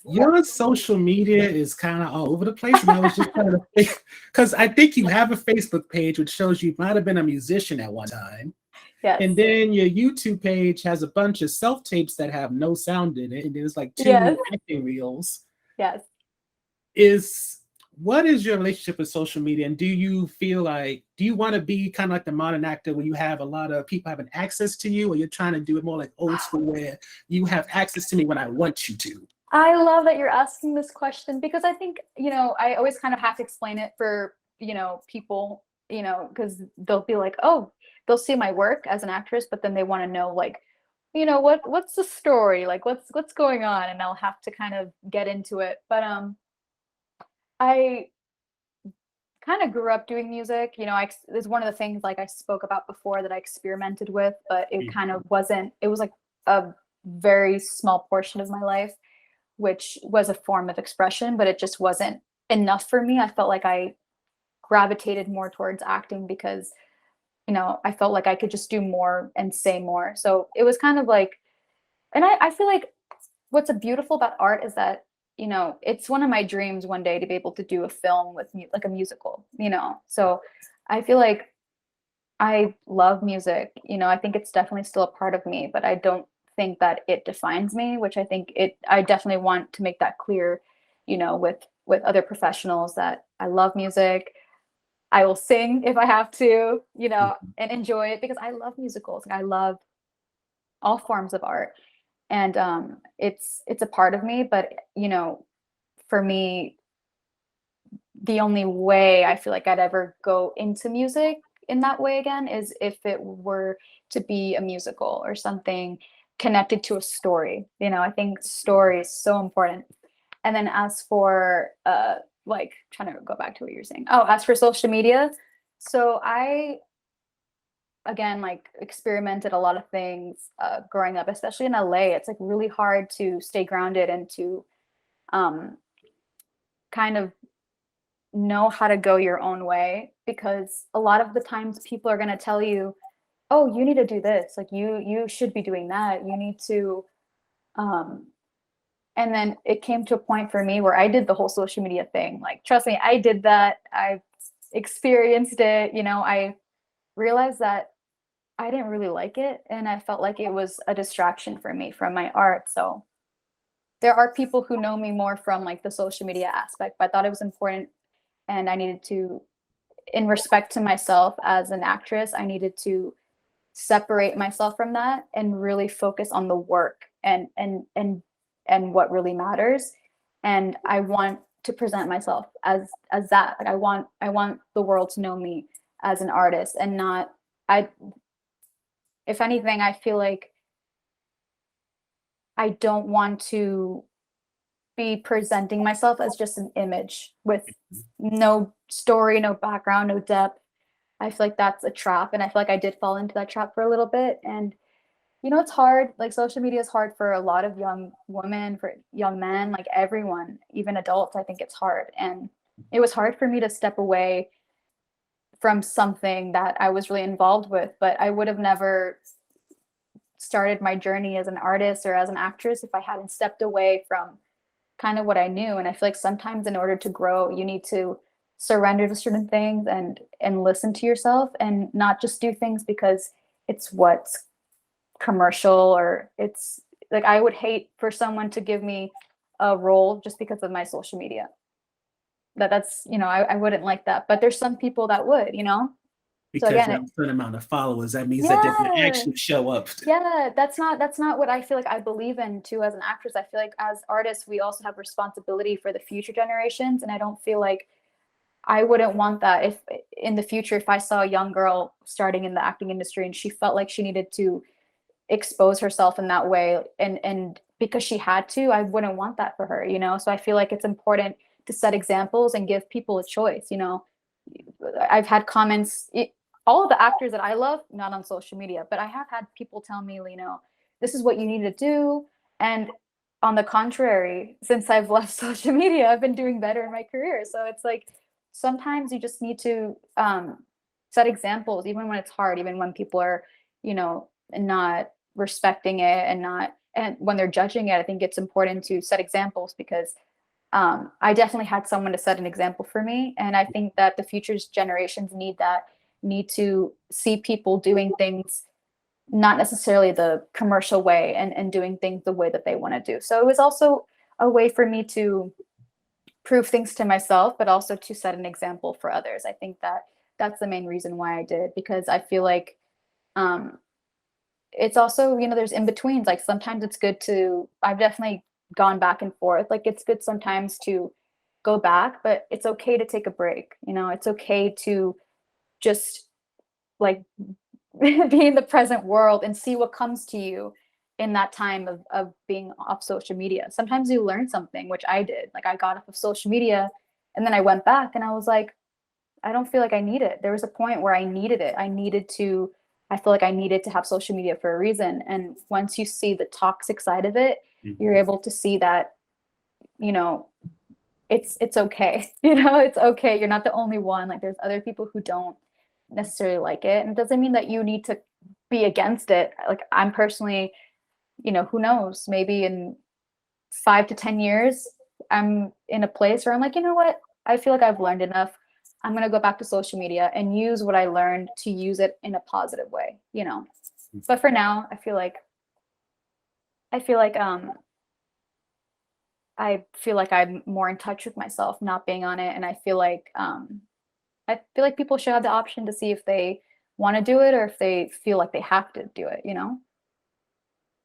Your social media is kind of all over the place, and I was just trying to think because I think you have a Facebook page which shows you might have been a musician at one time, and Yes. then your YouTube page has a bunch of self tapes that have no sound in it, and there's like two Yes. acting reels. Yes. Is What is your relationship with social media, and do you feel like do you want to be kind of like the modern actor where you have a lot of people having access to you, or you're trying to do it more like old school where you have access to me when I want you to? I love that you're asking this question because I think, I always kind of have to explain it for, people, because they'll be like, oh, they'll see my work as an actress, but then they want to know like, what's the story? Like what's going on? And I'll have to kind of get into it. But I kind of grew up doing music. It's one of the things like I spoke about before that I experimented with, but it kind of wasn't, it was like a very small portion of my life, which was a form of expression, but it just wasn't enough for me. I felt like I gravitated more towards acting because, I felt like I could just do more and say more. So it was kind of like, and I feel like what's beautiful about art is that, it's one of my dreams one day to be able to do a film with like a musical, So I feel like I love music. I think it's definitely still a part of me, but I don't think that it defines me, which I definitely want to make that clear, with other professionals that I love music. I will sing if I have to, and enjoy it because I love musicals. Like, I love all forms of art. And it's a part of me, but for me, the only way I feel like I'd ever go into music in that way again is if it were to be a musical or something connected to a story. I think story is so important. And then as for like trying to go back to what you're saying. Oh, as for social media, so I again like experimented a lot of things growing up, especially in LA. It's like really hard to stay grounded and to um, kind of know how to go your own way because a lot of the times people are going to tell you, oh, you need to do this, like you should be doing that, you need to um and then it came to a point for me where I did the whole social media thing. Like, trust me, I did that. I experienced it. I realized that I didn't really like it and I felt like it was a distraction for me from my art. So there are people who know me more from like the social media aspect, but I thought it was important and I needed to, in respect to myself as an actress, I needed to separate myself from that and really focus on the work and what really matters. And I want to present myself as that. Like, I want the world to know me as an artist and not I if anything, I feel like I don't want to be presenting myself as just an image with no story, no background, no depth. I feel like that's a trap. And I feel like I did fall into that trap for a little bit. And, it's hard. Like, social media is hard for a lot of young women, for young men, like everyone, even adults. I think it's hard. And it was hard for me to step away from something that I was really involved with, but I would have never started my journey as an artist or as an actress if I hadn't stepped away from kind of what I knew. And I feel like sometimes in order to grow, you need to surrender to certain things and listen to yourself and not just do things because it's what's commercial or it's like I would hate for someone to give me a role just because of my social media. That's I wouldn't like that. But there's some people that would. So Because again, you have a certain amount of followers, that means that they're going to yeah. actually show up. Yeah, that's not what I feel like I believe in too as an actress. I feel like as artists, we also have responsibility for the future generations. And I don't feel like I wouldn't want that if in the future, if I saw a young girl starting in the acting industry and she felt like she needed to expose herself in that way and because she had to, I wouldn't want that for her. So I feel like it's important to set examples and give people a choice. I've had comments, all of the actors that I love, not on social media, but I have had people tell me, this is what you need to do. And on the contrary, since I've left social media, I've been doing better in my career. So it's like sometimes you just need to set examples, even when it's hard, even when people are, not respecting it and not and when they're judging it, I think it's important to set examples, because I definitely had someone to set an example for me. And I think that the future's generations need that, need to see people doing things not necessarily the commercial way, and doing things the way that they want to do. So it was also a way for me to prove things to myself, but also to set an example for others. I think that that's the main reason why I did, because I feel like um, it's also, there's in betweens. Like sometimes it's good to, I've definitely gone back and forth. Like it's good sometimes to go back, but it's okay to take a break. It's okay to just like be in the present world and see what comes to you in that time of being off social media. Sometimes you learn something, which I did. Like I got off of social media and then I went back and I was like, I don't feel like I need it. There was a point where I needed it. I feel like I needed to have social media for a reason. And once you see the toxic side of it, you're able to see that, it's okay. It's okay. You're not the only one. Like there's other people who don't necessarily like it. And it doesn't mean that you need to be against it. Like I'm personally, who knows, maybe in 5 to 10 years, I'm in a place where I'm like, you know what? I feel like I've learned enough. I'm going to go back to social media and use what I learned to use it in a positive way. But for now, I feel like I'm more in touch with myself not being on it. And I feel like people should have the option to see if they want to do it or if they feel like they have to do it.